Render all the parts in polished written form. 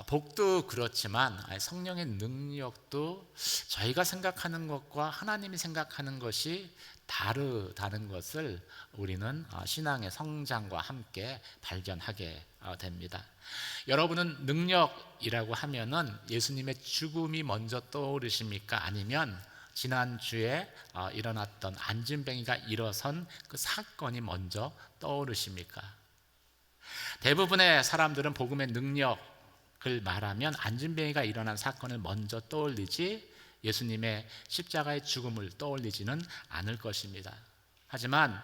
복도 그렇지만 성령의 능력도 저희가 생각하는 것과 하나님이 생각하는 것이 다르다는 것을 우리는 신앙의 성장과 함께 발견하게 됩니다. 여러분은 능력이라고 하면은 예수님의 죽음이 먼저 떠오르십니까? 아니면 지난주에 일어났던 안진뱅이가 일어선 그 사건이 먼저 떠오르십니까? 대부분의 사람들은 복음의 능력을 말하면 안진뱅이가 일어난 사건을 먼저 떠올리지 예수님의 십자가의 죽음을 떠올리지는 않을 것입니다. 하지만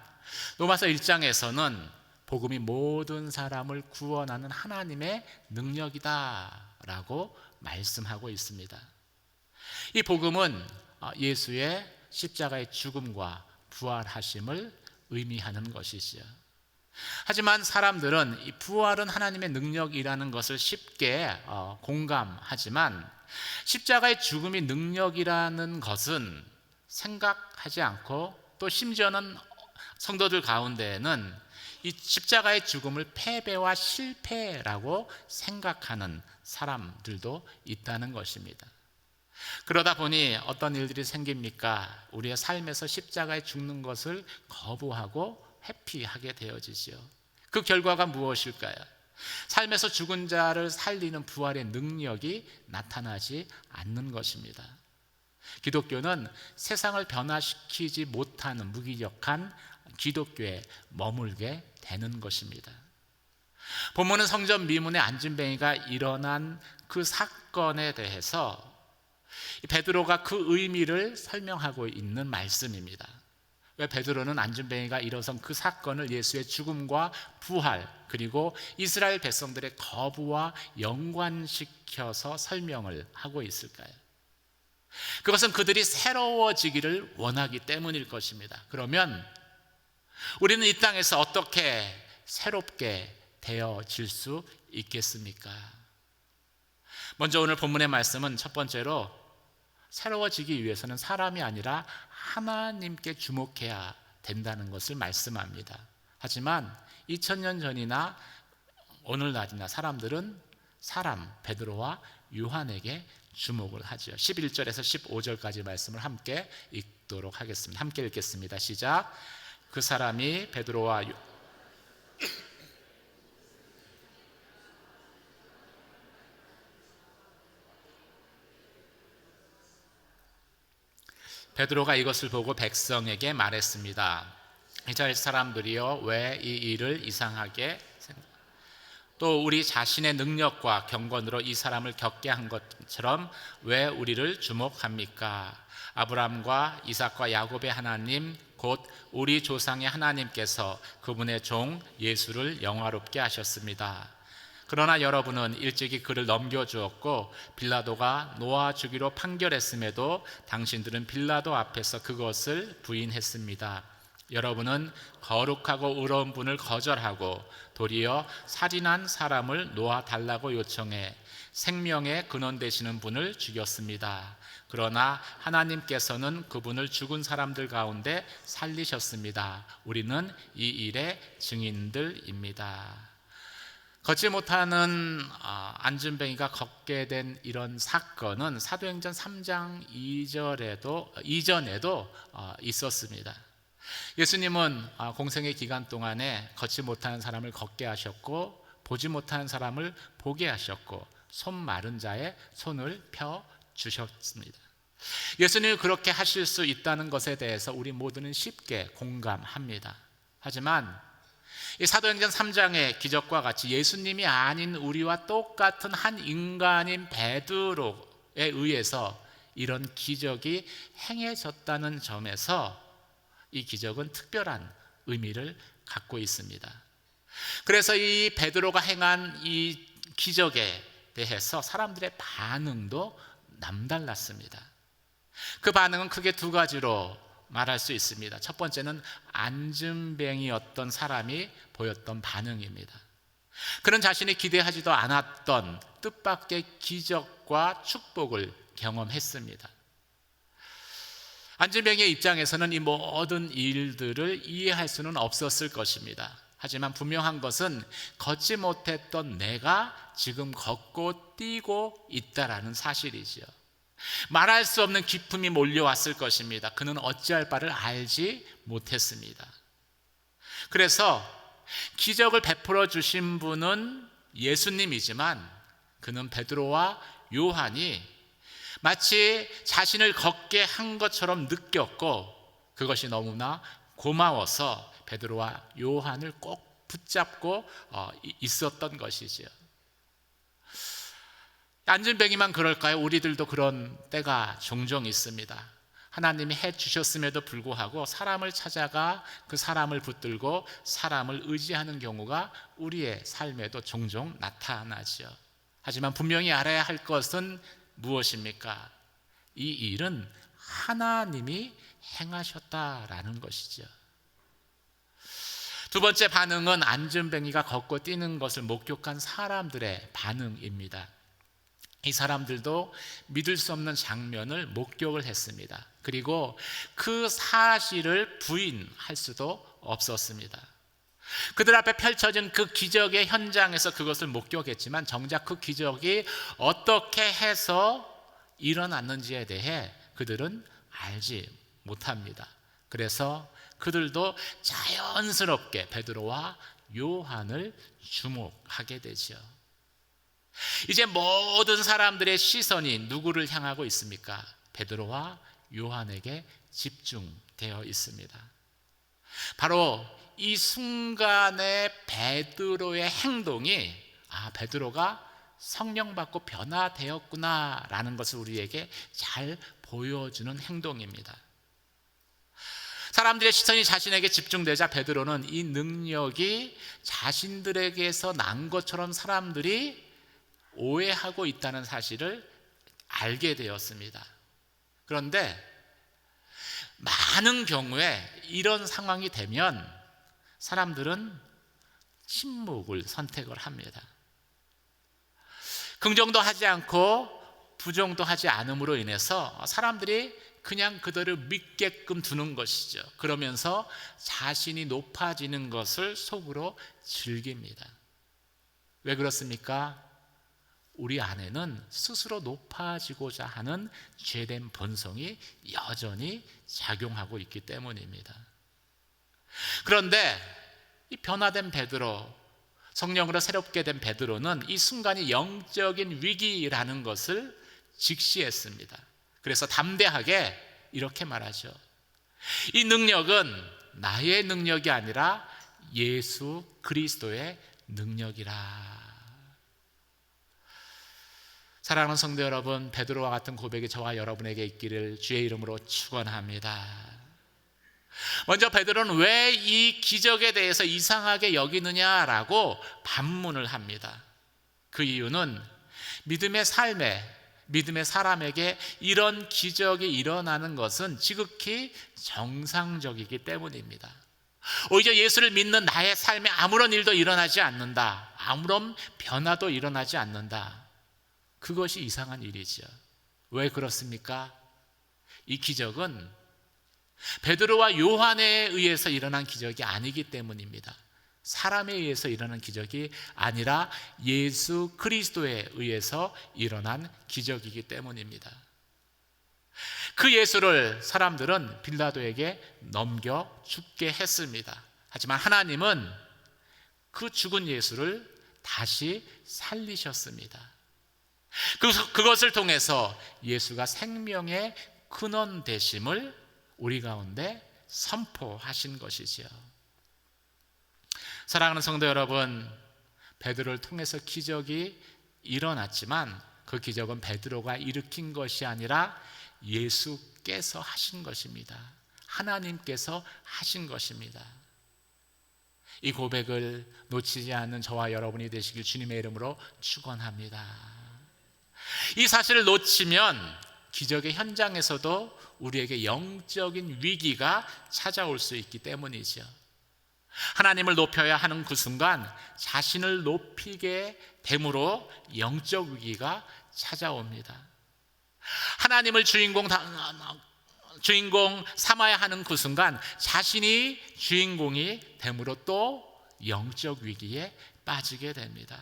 로마서 1장에서는 복음이 모든 사람을 구원하는 하나님의 능력이다라고 말씀하고 있습니다. 이 복음은 예수의 십자가의 죽음과 부활하심을 의미하는 것이지요. 하지만 사람들은 이 부활은 하나님의 능력이라는 것을 쉽게 공감하지만 십자가의 죽음이 능력이라는 것은 생각하지 않고, 또 심지어는 성도들 가운데에는 이 십자가의 죽음을 패배와 실패라고 생각하는 사람들도 있다는 것입니다. 그러다 보니 어떤 일들이 생깁니까? 우리의 삶에서 십자가에 죽는 것을 거부하고 회피하게 되어지지요. 그 결과가 무엇일까요? 삶에서 죽은 자를 살리는 부활의 능력이 나타나지 않는 것입니다. 기독교는 세상을 변화시키지 못하는 무기력한 기독교에 머물게 되는 것입니다. 본문은 성전 미문의 안진뱅이가 일어난 그 사건에 대해서 베드로가 그 의미를 설명하고 있는 말씀입니다. 왜 베드로는 안진뱅이가 일어선 그 사건을 예수의 죽음과 부활, 그리고 이스라엘 백성들의 거부와 연관시켜서 설명을 하고 있을까요? 그것은 그들이 새로워지기를 원하기 때문일 것입니다. 그러면 우리는 이 땅에서 어떻게 새롭게 되어질 수 있겠습니까? 먼저 오늘 본문의 말씀은 첫 번째로 새로워지기 위해서는 사람이 아니라 하나님께 주목해야 된다는 것을 말씀합니다. 하지만 2000년 전이나 오늘날이나 사람들은 베드로와 요한에게 주목을 하죠. 11절에서 15절까지 말씀을 함께 읽도록 하겠습니다. 함께 읽겠습니다. 시작. 그 사람이 베드로와 베드로가 이것을 보고 백성에게 말했습니다. 이스라엘 사람들이여, 왜 이 일을 이상하게 또 우리 자신의 능력과 경건으로 이 사람을 겪게 한 것처럼 왜 우리를 주목합니까? 아브라함과 이삭과 야곱의 하나님 곧 우리 조상의 하나님께서 그분의 종 예수를 영화롭게 하셨습니다. 그러나 여러분은 일찍이 그를 넘겨주었고 빌라도가 놓아주기로 판결했음에도 당신들은 빌라도 앞에서 그것을 부인했습니다. 여러분은 거룩하고 의로운 분을 거절하고 도리어 살인한 사람을 놓아달라고 요청해 생명의 근원 되시는 분을 죽였습니다. 그러나 하나님께서는 그분을 죽은 사람들 가운데 살리셨습니다. 우리는 이 일의 증인들입니다. 걷지 못하는 안진뱅이가 걷게 된 이런 사건은 사도행전 3장 이전에도 있었습니다. 예수님은 공생의 기간 동안에 걷지 못하는 사람을 걷게 하셨고, 보지 못하는 사람을 보게 하셨고, 손 마른 자의 손을 펴 주셨습니다. 예수님이 그렇게 하실 수 있다는 것에 대해서 우리 모두는 쉽게 공감합니다. 하지만 이 사도행전 3장의 기적과 같이 예수님이 아닌 우리와 똑같은 한 인간인 베드로에 의해서 이런 기적이 행해졌다는 점에서 이 기적은 특별한 의미를 갖고 있습니다. 그래서 이 베드로가 행한 이 기적에 대해서 사람들의 반응도 남달랐습니다. 그 반응은 크게 두 가지로 말할 수 있습니다. 첫 번째는 안진뱅이였던 사람이 보였던 반응입니다. 그는 자신이 기대하지도 않았던 뜻밖의 기적과 축복을 경험했습니다. 안진뱅이의 입장에서는 이 모든 일들을 이해할 수는 없었을 것입니다. 하지만 분명한 것은 걷지 못했던 내가 지금 걷고 뛰고 있다라는 사실이지요. 말할 수 없는 기쁨이 몰려왔을 것입니다. 그는 어찌할 바를 알지 못했습니다. 그래서 기적을 베풀어 주신 분은 예수님이지만 그는 베드로와 요한이 마치 자신을 걷게 한 것처럼 느꼈고, 그것이 너무나 고마워서 베드로와 요한을 꼭 붙잡고 있었던 것이죠. 안진뱅이만 그럴까요? 우리들도 그런 때가 종종 있습니다. 하나님이 해 주셨음에도 불구하고 사람을 찾아가 그 사람을 붙들고 사람을 의지하는 경우가 우리의 삶에도 종종 나타나죠. 하지만 분명히 알아야 할 것은 무엇입니까? 이 일은 하나님이 행하셨다라는 것이죠. 두 번째 반응은 안진뱅이가 걷고 뛰는 것을 목격한 사람들의 반응입니다. 이 사람들도 믿을 수 없는 장면을 목격을 했습니다. 그리고 그 사실을 부인할 수도 없었습니다. 그들 앞에 펼쳐진 그 기적의 현장에서 그것을 목격했지만 정작 그 기적이 어떻게 해서 일어났는지에 대해 그들은 알지 못합니다. 그래서 그들도 자연스럽게 베드로와 요한을 주목하게 되죠. 이제 모든 사람들의 시선이 누구를 향하고 있습니까? 베드로와 요한에게 집중되어 있습니다. 바로 이 순간의 베드로의 행동이 베드로가 성령 받고 변화되었구나 라는 것을 우리에게 잘 보여주는 행동입니다. 사람들의 시선이 자신에게 집중되자 베드로는 이 능력이 자신들에게서 난 것처럼 사람들이 오해하고 있다는 사실을 알게 되었습니다. 그런데 많은 경우에 이런 상황이 되면 사람들은 침묵을 선택을 합니다. 긍정도 하지 않고 부정도 하지 않음으로 인해서 사람들이 그냥 그들을 믿게끔 두는 것이죠. 그러면서 자신이 높아지는 것을 속으로 즐깁니다. 왜 그렇습니까? 우리 안에는 스스로 높아지고자 하는 죄된 본성이 여전히 작용하고 있기 때문입니다. 그런데 이 변화된 베드로, 성령으로 새롭게 된 베드로는 이 순간이 영적인 위기라는 것을 직시했습니다. 그래서 담대하게 이렇게 말하죠. 이 능력은 나의 능력이 아니라 예수 그리스도의 능력이라. 사랑하는 성도 여러분, 베드로와 같은 고백이 저와 여러분에게 있기를 주의 이름으로 축원합니다. 먼저 베드로는 왜 이 기적에 대해서 이상하게 여기느냐라고 반문을 합니다. 그 이유는 믿음의 사람에게 이런 기적이 일어나는 것은 지극히 정상적이기 때문입니다. 오히려 예수를 믿는 나의 삶에 아무런 일도 일어나지 않는다, 아무런 변화도 일어나지 않는다, 그것이 이상한 일이죠. 왜 그렇습니까? 이 기적은 베드로와 요한에 의해서 일어난 기적이 아니기 때문입니다. 사람에 의해서 일어난 기적이 아니라 예수 그리스도에 의해서 일어난 기적이기 때문입니다. 그 예수를 사람들은 빌라도에게 넘겨 죽게 했습니다. 하지만 하나님은 그 죽은 예수를 다시 살리셨습니다. 그것을 통해서 예수가 생명의 근원 되심을 우리 가운데 선포하신 것이지요. 사랑하는 성도 여러분, 베드로를 통해서 기적이 일어났지만 그 기적은 베드로가 일으킨 것이 아니라 예수께서 하신 것입니다. 하나님께서 하신 것입니다. 이 고백을 놓치지 않는 저와 여러분이 되시길 주님의 이름으로 축원합니다. 이 사실을 놓치면 기적의 현장에서도 우리에게 영적인 위기가 찾아올 수 있기 때문이죠. 하나님을 높여야 하는 그 순간 자신을 높이게 됨으로 영적 위기가 찾아옵니다. 하나님을 주인공 삼아야 하는 그 순간 자신이 주인공이 됨으로 또 영적 위기에 빠지게 됩니다.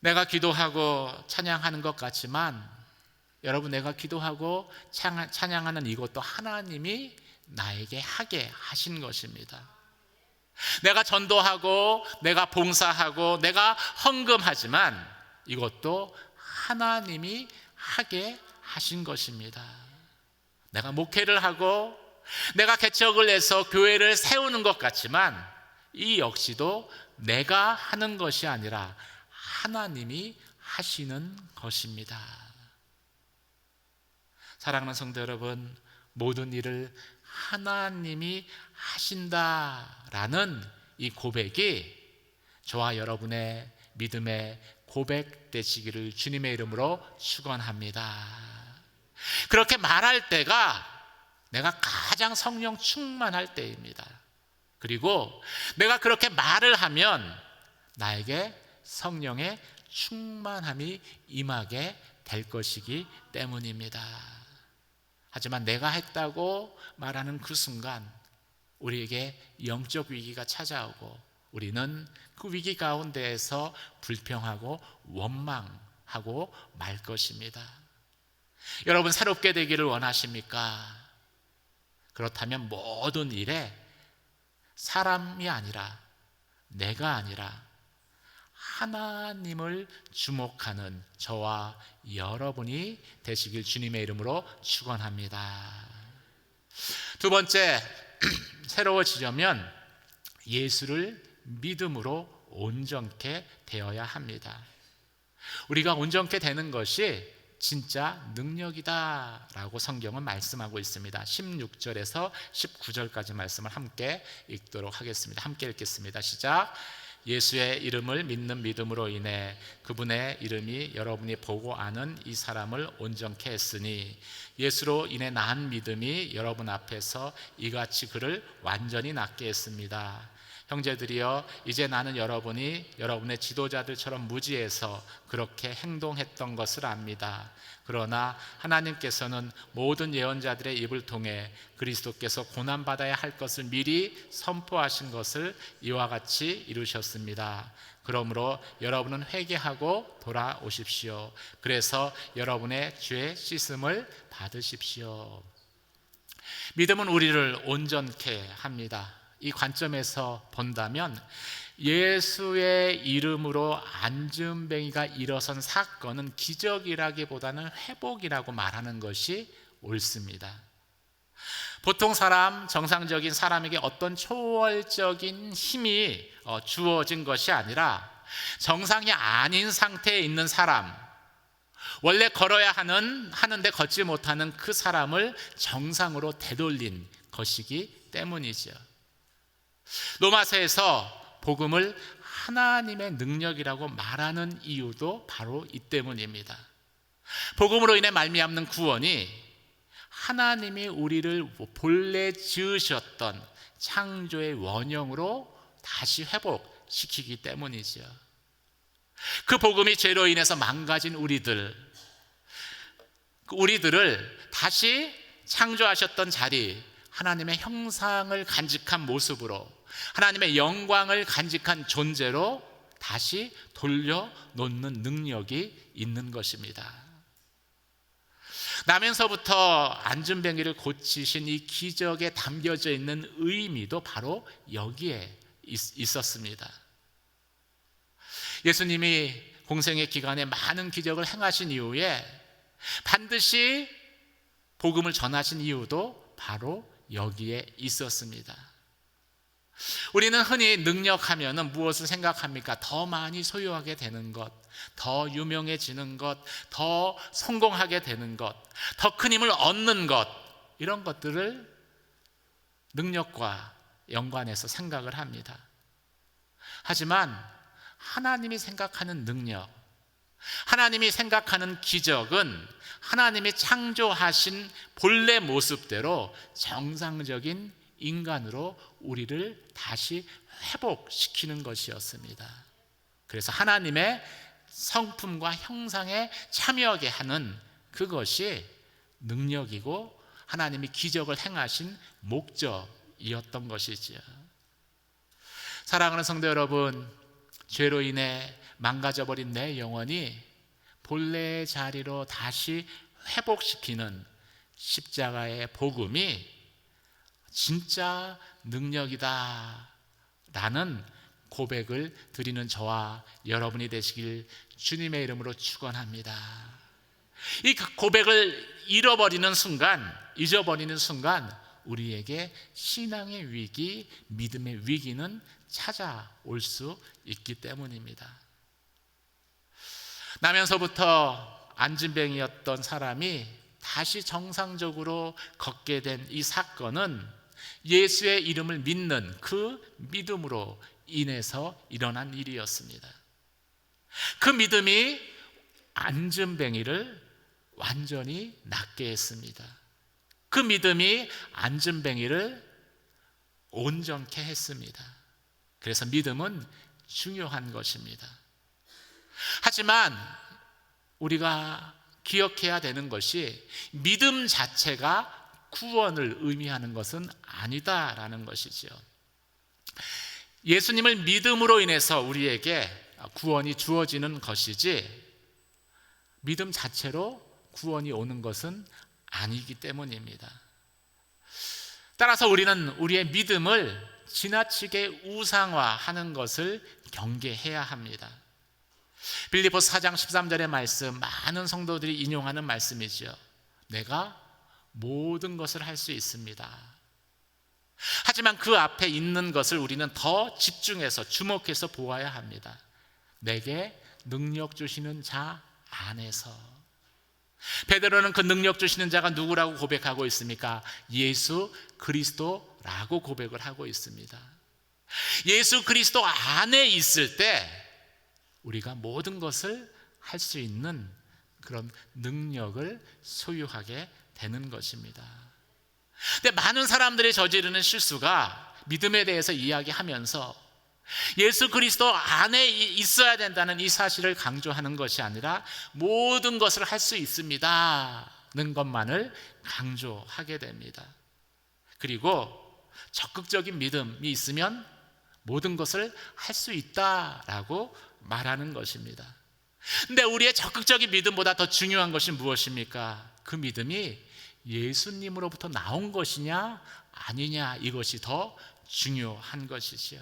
내가 기도하고 찬양하는 것 같지만 여러분, 내가 기도하고 찬양하는 이것도 하나님이 나에게 하게 하신 것입니다. 내가 전도하고 내가 봉사하고 내가 헌금하지만 이것도 하나님이 하게 하신 것입니다. 내가 목회를 하고 내가 개척을 해서 교회를 세우는 것 같지만 이 역시도 내가 하는 것이 아니라 하나님이 하시는 것입니다. 사랑하는 성도 여러분, 모든 일을 하나님이 하신다라는 이 고백이 저와 여러분의 믿음의 고백 되시기를 주님의 이름으로 축원합니다. 그렇게 말할 때가 내가 가장 성령 충만할 때입니다. 그리고 내가 그렇게 말을 하면 나에게 성령의 충만함이 임하게 될 것이기 때문입니다. 하지만 내가 했다고 말하는 그 순간 우리에게 영적 위기가 찾아오고 우리는 그 위기 가운데에서 불평하고 원망하고 말 것입니다. 여러분, 새롭게 되기를 원하십니까? 그렇다면 모든 일에 사람이 아니라 내가 아니라 하나님을 주목하는 저와 여러분이 되시길 주님의 이름으로 축원합니다. 두 번째, 새로워지려면 예수를 믿음으로 온전케 되어야 합니다. 우리가 온전케 되는 것이 진짜 능력이다 라고 성경은 말씀하고 있습니다. 16절에서 19절까지 말씀을 함께 읽도록 하겠습니다. 함께 읽겠습니다. 시작. 예수의 이름을 믿는 믿음으로 인해 그분의 이름이 여러분이 보고 아는 이 사람을 온전케 했으니 예수로 인해 난 믿음이 여러분 앞에서 이같이 그를 완전히 낫게 했습니다. 형제들이여, 이제 나는 여러분이 여러분의 지도자들처럼 무지해서 그렇게 행동했던 것을 압니다. 그러나 하나님께서는 모든 예언자들의 입을 통해 그리스도께서 고난받아야 할 것을 미리 선포하신 것을 이와 같이 이루셨습니다. 그러므로 여러분은 회개하고 돌아오십시오. 그래서 여러분의 죄 씻음을 받으십시오. 믿음은 우리를 온전케 합니다. 이 관점에서 본다면 예수의 이름으로 안진뱅이가 일어선 사건은 기적이라기보다는 회복이라고 말하는 것이 옳습니다. 보통 사람, 정상적인 사람에게 어떤 초월적인 힘이 주어진 것이 아니라 정상이 아닌 상태에 있는 사람, 원래 걸어야 하는데 걷지 못하는 그 사람을 정상으로 되돌린 것이기 때문이죠. 로마서에서 복음을 하나님의 능력이라고 말하는 이유도 바로 이 때문입니다. 복음으로 인해 말미암는 구원이 하나님이 우리를 본래 지으셨던 창조의 원형으로 다시 회복시키기 때문이죠. 그 복음이 죄로 인해서 망가진 우리들을 다시 창조하셨던 자리, 하나님의 형상을 간직한 모습으로, 하나님의 영광을 간직한 존재로 다시 돌려놓는 능력이 있는 것입니다. 나면서부터 안진뱅이를 고치신 이 기적에 담겨져 있는 의미도 바로 여기에 있었습니다. 예수님이 공생의 기간에 많은 기적을 행하신 이후에 반드시 복음을 전하신 이유도 바로 여기에 있었습니다. 우리는 흔히 능력하면 무엇을 생각합니까? 더 많이 소유하게 되는 것, 더 유명해지는 것, 더 성공하게 되는 것, 더 큰 힘을 얻는 것, 이런 것들을 능력과 연관해서 생각을 합니다. 하지만 하나님이 생각하는 능력, 하나님이 생각하는 기적은 하나님이 창조하신 본래 모습대로 정상적인 인간으로 우리를 다시 회복시키는 것이었습니다. 그래서 하나님의 성품과 형상에 참여하게 하는 그것이 능력이고 하나님이 기적을 행하신 목적이었던 것이지요. 사랑하는 성도 여러분, 죄로 인해 망가져버린 내 영혼이 본래의 자리로 다시 회복시키는 십자가의 복음이 진짜 능력이다 라는 고백을 드리는 저와 여러분이 되시길 주님의 이름으로 축원합니다. 이 고백을 잊어버리는 순간 우리에게 신앙의 위기, 믿음의 위기는 찾아올 수 있기 때문입니다. 나면서부터 안진뱅이였던 사람이 다시 정상적으로 걷게 된 이 사건은 예수의 이름을 믿는 그 믿음으로 인해서 일어난 일이었습니다. 그 믿음이 안진뱅이를 완전히 낫게 했습니다. 그 믿음이 안진뱅이를 온전케 했습니다. 그래서 믿음은 중요한 것입니다. 하지만 우리가 기억해야 되는 것이 믿음 자체가 구원을 의미하는 것은 아니다라는 것이지요. 예수님을 믿음으로 인해서 우리에게 구원이 주어지는 것이지 믿음 자체로 구원이 오는 것은 아니기 때문입니다. 따라서 우리는 우리의 믿음을 지나치게 우상화하는 것을 경계해야 합니다. 빌립보서 4장 13절의 말씀, 많은 성도들이 인용하는 말씀이죠. 내가 모든 것을 할 수 있습니다. 하지만 그 앞에 있는 것을 우리는 더 집중해서 주목해서 보아야 합니다. 내게 능력 주시는 자 안에서. 베드로는 그 능력 주시는 자가 누구라고 고백하고 있습니까? 예수 그리스도라고 고백을 하고 있습니다. 예수 그리스도 안에 있을 때 우리가 모든 것을 할 수 있는 그런 능력을 소유하게 되는 것입니다. 근데 많은 사람들이 저지르는 실수가 믿음에 대해서 이야기하면서 예수 그리스도 안에 있어야 된다는 이 사실을 강조하는 것이 아니라 모든 것을 할 수 있습니다는 것만을 강조하게 됩니다. 그리고 적극적인 믿음이 있으면 모든 것을 할 수 있다라고 말하는 것입니다. 근데 우리의 적극적인 믿음보다 더 중요한 것이 무엇입니까? 그 믿음이 예수님으로부터 나온 것이냐 아니냐, 이것이 더 중요한 것이지요.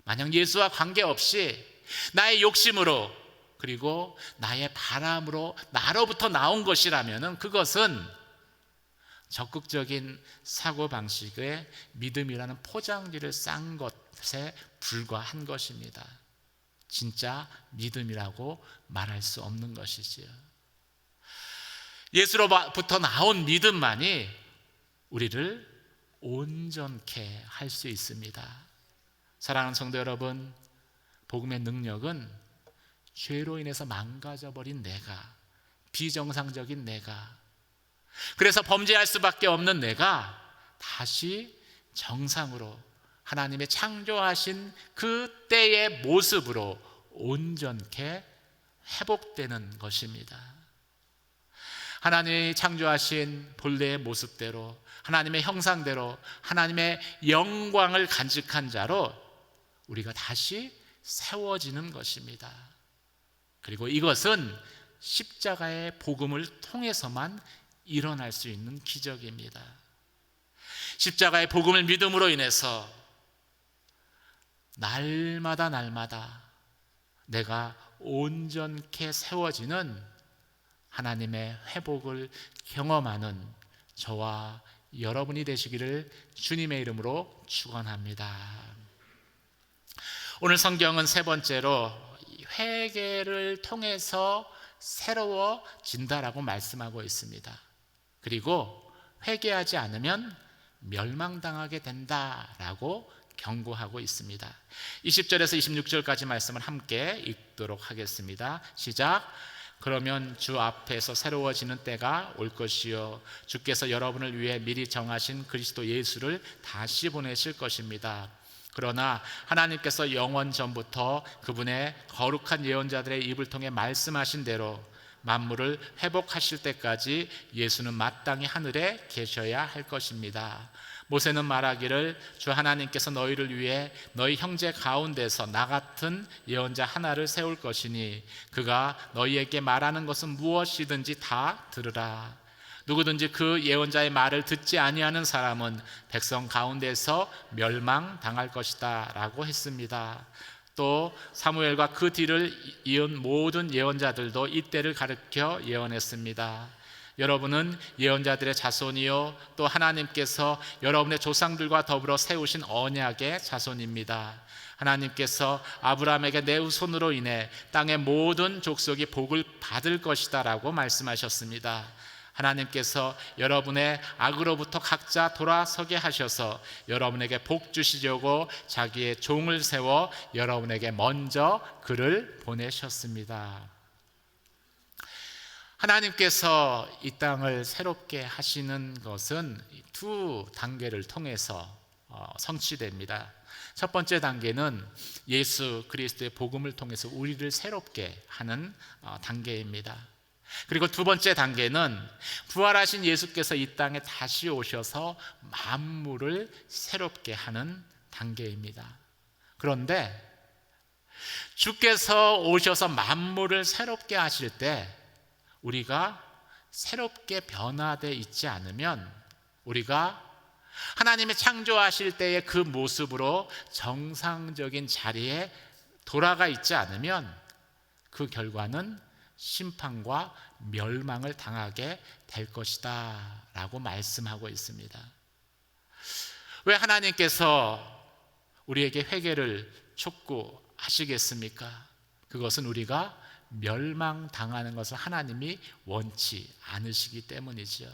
만약 예수와 관계없이 나의 욕심으로 그리고 나의 바람으로 나로부터 나온 것이라면 그것은 적극적인 사고방식의 믿음이라는 포장지를 싼 것에 불과한 것입니다. 진짜 믿음이라고 말할 수 없는 것이지요. 예수로부터 나온 믿음만이 우리를 온전케 할 수 있습니다. 사랑하는 성도 여러분, 복음의 능력은 죄로 인해서 망가져버린 내가, 비정상적인 내가, 그래서 범죄할 수밖에 없는 내가 다시 정상으로 하나님의 창조하신 그 때의 모습으로 온전케 회복되는 것입니다. 하나님이 창조하신 본래의 모습대로, 하나님의 형상대로, 하나님의 영광을 간직한 자로 우리가 다시 세워지는 것입니다. 그리고 이것은 십자가의 복음을 통해서만 일어날 수 있는 기적입니다. 십자가의 복음을 믿음으로 인해서 날마다 내가 온전케 세워지는 하나님의 회복을 경험하는 저와 여러분이 되시기를 주님의 이름으로 축원합니다. 오늘 성경은 세 번째로 회개를 통해서 새로워진다라고 말씀하고 있습니다. 그리고 회개하지 않으면 멸망당하게 된다라고 경고하고 있습니다. 20절에서 26절까지 말씀을 함께 읽도록 하겠습니다. 시작. 그러면 주 앞에서 새로워지는 때가 올 것이요 주께서 여러분을 위해 미리 정하신 그리스도 예수를 다시 보내실 것입니다. 그러나 하나님께서 영원 전부터 그분의 거룩한 예언자들의 입을 통해 말씀하신 대로 만물을 회복하실 때까지 예수는 마땅히 하늘에 계셔야 할 것입니다. 모세는 말하기를 주 하나님께서 너희를 위해 너희 형제 가운데서 나 같은 예언자 하나를 세울 것이니 그가 너희에게 말하는 것은 무엇이든지 다 들으라. 누구든지 그 예언자의 말을 듣지 아니하는 사람은 백성 가운데서 멸망당할 것이다 라고 했습니다. 또 사무엘과 그 뒤를 이은 모든 예언자들도 이때를 가르쳐 예언했습니다. 여러분은 예언자들의 자손이요 또 하나님께서 여러분의 조상들과 더불어 세우신 언약의 자손입니다. 하나님께서 아브라함에게 내 후손으로 인해 땅의 모든 족속이 복을 받을 것이다 라고 말씀하셨습니다. 하나님께서 여러분의 악으로부터 각자 돌아서게 하셔서 여러분에게 복 주시려고 자기의 종을 세워 여러분에게 먼저 그를 보내셨습니다. 하나님께서 이 땅을 새롭게 하시는 것은 두 단계를 통해서 성취됩니다. 첫 번째 단계는 예수 그리스도의 복음을 통해서 우리를 새롭게 하는 단계입니다. 그리고 두 번째 단계는 부활하신 예수께서 이 땅에 다시 오셔서 만물을 새롭게 하는 단계입니다. 그런데 주께서 오셔서 만물을 새롭게 하실 때 우리가 새롭게 변화되어 있지 않으면, 우리가 하나님이 창조하실 때의 그 모습으로 정상적인 자리에 돌아가 있지 않으면 그 결과는 심판과 멸망을 당하게 될 것이다 라고 말씀하고 있습니다. 왜 하나님께서 우리에게 회개를 촉구하시겠습니까? 그것은 우리가 멸망당하는 것을 하나님이 원치 않으시기 때문이죠.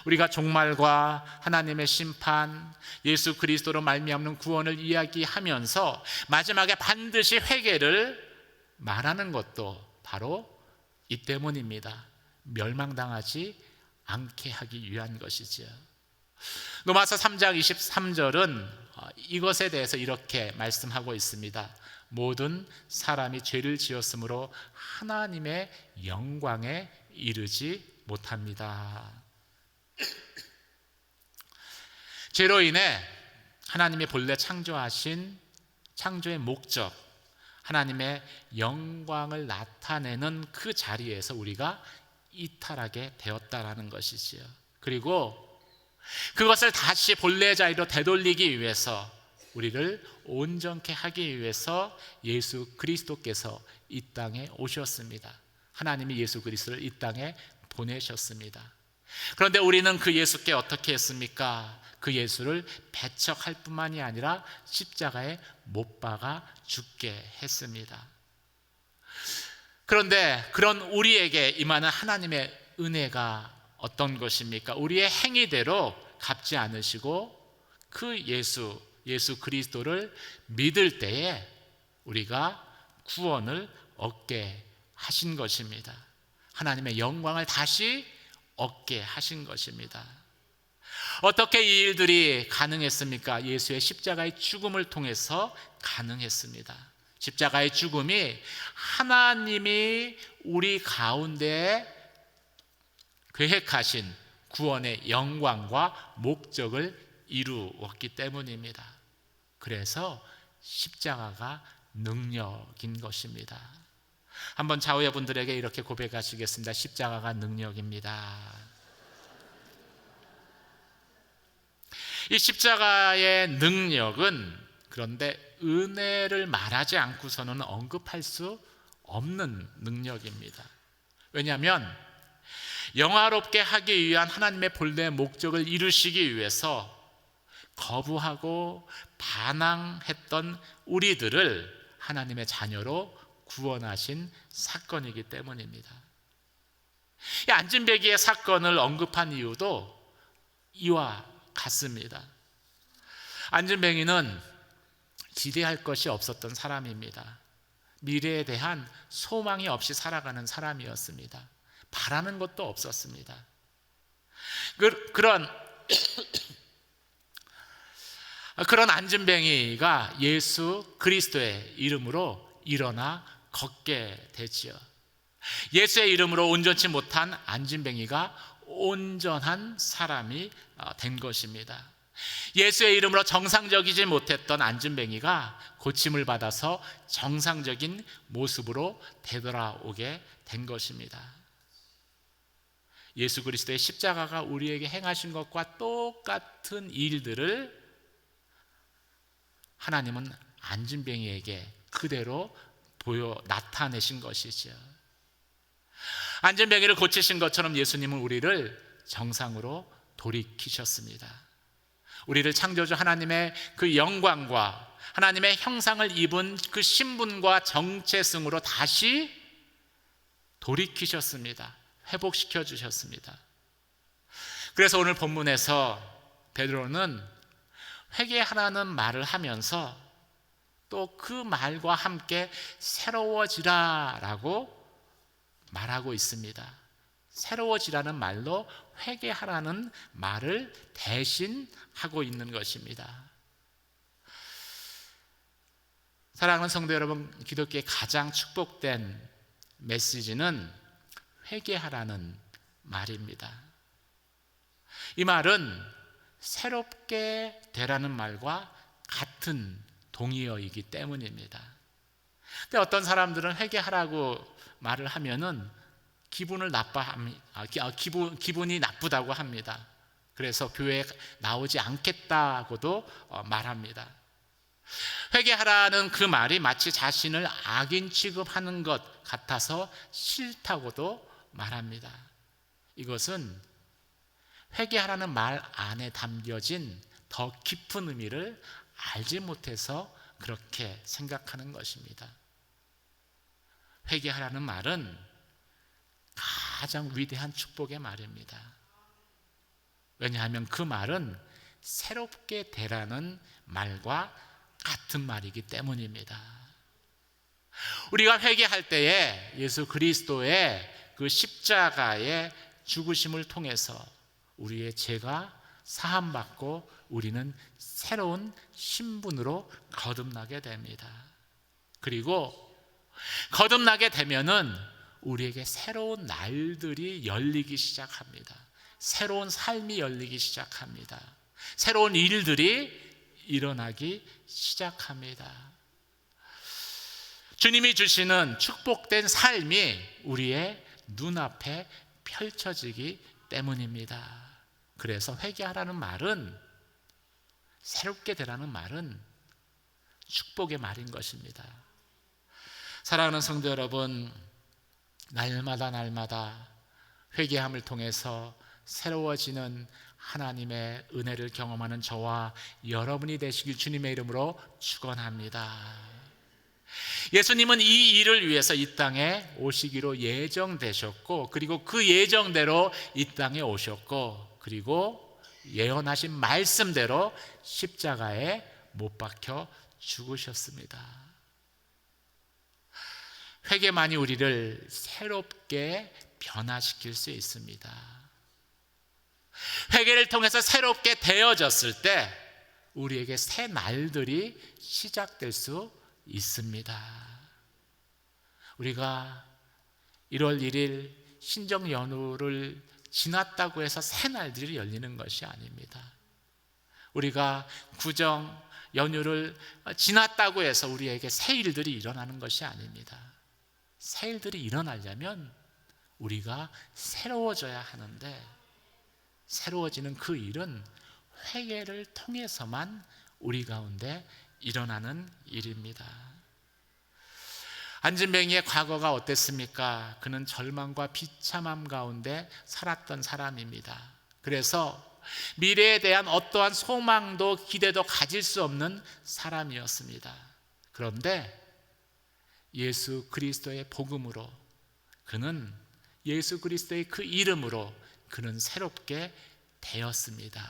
우리가 종말과 하나님의 심판, 예수 그리스도로 말미암는 구원을 이야기하면서 마지막에 반드시 회개를 말하는 것도 바로 이 때문입니다. 멸망당하지 않게 하기 위한 것이죠. 로마서 3장 23절은 이것에 대해서 이렇게 말씀하고 있습니다. 모든 사람이 죄를 지었으므로 하나님의 영광에 이르지 못합니다. 죄로 인해 하나님이 본래 창조하신 창조의 목적, 하나님의 영광을 나타내는 그 자리에서 우리가 이탈하게 되었다라는 것이지요. 그리고 그것을 다시 본래 자리로 되돌리기 위해서, 우리를 온전케 하기 위해서 예수 그리스도께서 이 땅에 오셨습니다. 하나님이 예수 그리스도를 이 땅에 보내셨습니다. 그런데 우리는 그 예수께 어떻게 했습니까? 그 예수를 배척할 뿐만이 아니라 십자가에 못 박아 죽게 했습니다. 그런데 그런 우리에게 임하는 하나님의 은혜가 어떤 것입니까? 우리의 행위대로 갚지 않으시고 그 예수 그리스도를 믿을 때에 우리가 구원을 얻게 하신 것입니다. 하나님의 영광을 다시 얻게 하신 것입니다. 어떻게 이 일들이 가능했습니까? 예수의 십자가의 죽음을 통해서 가능했습니다. 십자가의 죽음이 하나님이 우리 가운데 계획하신 구원의 영광과 목적을 이루었기 때문입니다. 그래서 십자가가 능력인 것입니다. 한번 좌우의 분들에게 이렇게 고백하시겠습니다. 십자가가 능력입니다. 이 십자가의 능력은 그런데 은혜를 말하지 않고서는 언급할 수 없는 능력입니다. 왜냐하면 영화롭게 하기 위한 하나님의 본래 목적을 이루시기 위해서 거부하고 반항했던 우리들을 하나님의 자녀로 구원하신 사건이기 때문입니다. 이 안진뱅이의 사건을 언급한 이유도 이와 같습니다. 안진뱅이는 기대할 것이 없었던 사람입니다. 미래에 대한 소망이 없이 살아가는 사람이었습니다. 바라는 것도 없었습니다. 그런 안진뱅이가 예수 그리스도의 이름으로 일어나 걷게 되지요. 예수의 이름으로 온전치 못한 안진뱅이가 온전한 사람이 된 것입니다. 예수의 이름으로 정상적이지 못했던 안진뱅이가 고침을 받아서 정상적인 모습으로 되돌아오게 된 것입니다. 예수 그리스도의 십자가가 우리에게 행하신 것과 똑같은 일들을 하나님은 안진뱅이에게 그대로 나타내신 것이죠. 안진뱅이를 고치신 것처럼 예수님은 우리를 정상으로 돌이키셨습니다. 우리를 창조주 하나님의 그 영광과 하나님의 형상을 입은 그 신분과 정체성으로 다시 돌이키셨습니다. 회복시켜 주셨습니다. 그래서 오늘 본문에서 베드로는 회개하라는 말을 하면서 또 그 말과 함께 새로워지라라고 말하고 있습니다. 새로워지라는 말로 회개하라는 말을 대신하고 있는 것입니다. 사랑하는 성도 여러분, 기독교의 가장 축복된 메시지는 회개하라는 말입니다. 이 말은 새롭게 되라는 말과 같은 동의어이기 때문입니다. 근데 어떤 사람들은 회개하라고 말을 하면은 기분이 나쁘다고 합니다. 그래서 교회에 나오지 않겠다고도 말합니다. 회개하라는 그 말이 마치 자신을 악인 취급하는 것 같아서 싫다고도 말합니다. 이것은 회개하라는 말 안에 담겨진 더 깊은 의미를 알지 못해서 그렇게 생각하는 것입니다. 회개하라는 말은 가장 위대한 축복의 말입니다. 왜냐하면 그 말은 새롭게 되라는 말과 같은 말이기 때문입니다. 우리가 회개할 때에 예수 그리스도의 그 십자가의 죽으심을 통해서 우리의 죄가 사함받고 우리는 새로운 신분으로 거듭나게 됩니다. 그리고 거듭나게 되면은 우리에게 새로운 날들이 열리기 시작합니다. 새로운 삶이 열리기 시작합니다. 새로운 일들이 일어나기 시작합니다. 주님이 주시는 축복된 삶이 우리의 눈앞에 펼쳐지기 때문입니다. 그래서 회개하라는 말은, 새롭게 되라는 말은 축복의 말인 것입니다. 사랑하는 성도 여러분, 날마다 회개함을 통해서 새로워지는 하나님의 은혜를 경험하는 저와 여러분이 되시길 주님의 이름으로 축원합니다. 예수님은 이 일을 위해서 이 땅에 오시기로 예정되셨고, 그리고 그 예정대로 이 땅에 오셨고, 그리고 예언하신 말씀대로 십자가에 못 박혀 죽으셨습니다. 회개만이 우리를 새롭게 변화시킬 수 있습니다. 회개를 통해서 새롭게 되어졌을 때 우리에게 새 날들이 시작될 수 있습니다. 우리가 1월 1일 신정 연휴를 지났다고 해서 새 날들이 열리는 것이 아닙니다. 우리가 구정 연휴를 지났다고 해서 우리에게 새 일들이 일어나는 것이 아닙니다. 새 일들이 일어나려면 우리가 새로워져야 하는데, 새로워지는 그 일은 회개를 통해서만 우리 가운데 일어나는 일입니다. 안진뱅이의 과거가 어땠습니까? 그는 절망과 비참함 가운데 살았던 사람입니다. 그래서 미래에 대한 어떠한 소망도 기대도 가질 수 없는 사람이었습니다. 그런데 예수 그리스도의 복음으로, 그는 예수 그리스도의 그 이름으로 그는 새롭게 되었습니다.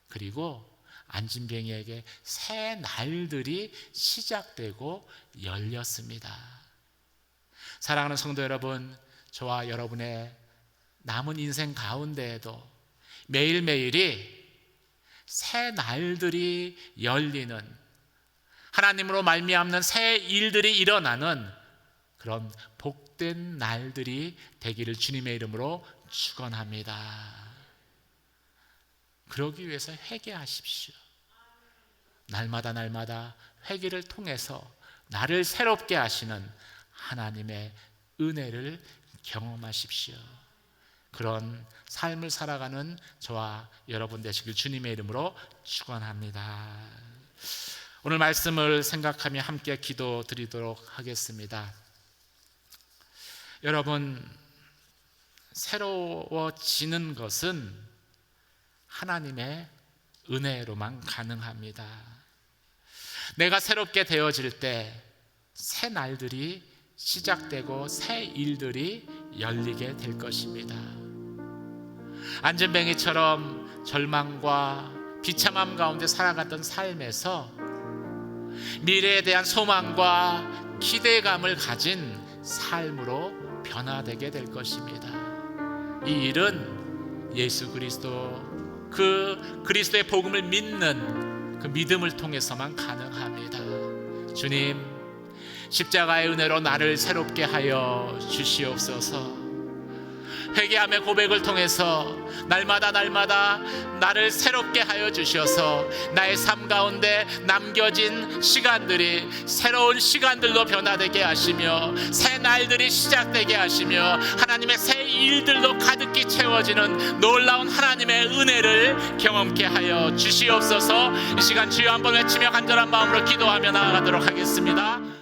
그리고 안진뱅이에게 새 날들이 시작되고 열렸습니다. 사랑하는 성도 여러분, 저와 여러분의 남은 인생 가운데에도 매일매일이 새 날들이 열리는, 하나님으로 말미암는 새 일들이 일어나는 그런 복된 날들이 되기를 주님의 이름으로 축원합니다. 그러기 위해서 회개하십시오. 날마다 회개를 통해서 나를 새롭게 하시는 하나님의 은혜를 경험하십시오. 그런 삶을 살아가는 저와 여러분 되시길 주님의 이름으로 축원합니다. 오늘 말씀을 생각하며 함께 기도드리도록 하겠습니다. 여러분, 새로워지는 것은 하나님의 은혜로만 가능합니다. 내가 새롭게 되어질 때 새 날들이 시작되고 새 일들이 열리게 될 것입니다. 안전뱅이처럼 절망과 비참함 가운데 살아갔던 삶에서 미래에 대한 소망과 기대감을 가진 삶으로 변화되게 될 것입니다. 이 일은 예수 그리스도, 그 그리스도의 복음을 믿는 그 믿음을 통해서만 가능합니다. 주님, 십자가의 은혜로 나를 새롭게 하여 주시옵소서. 회개함의 고백을 통해서 날마다 나를 새롭게 하여 주셔서 나의 삶 가운데 남겨진 시간들이 새로운 시간들로 변화되게 하시며 새 날들이 시작되게 하시며 하나님의 새 일들로 가득히 채워지는 놀라운 하나님의 은혜를 경험케 하여 주시옵소서. 이 시간 주여 한번 외치며 간절한 마음으로 기도하며 나아가도록 하겠습니다.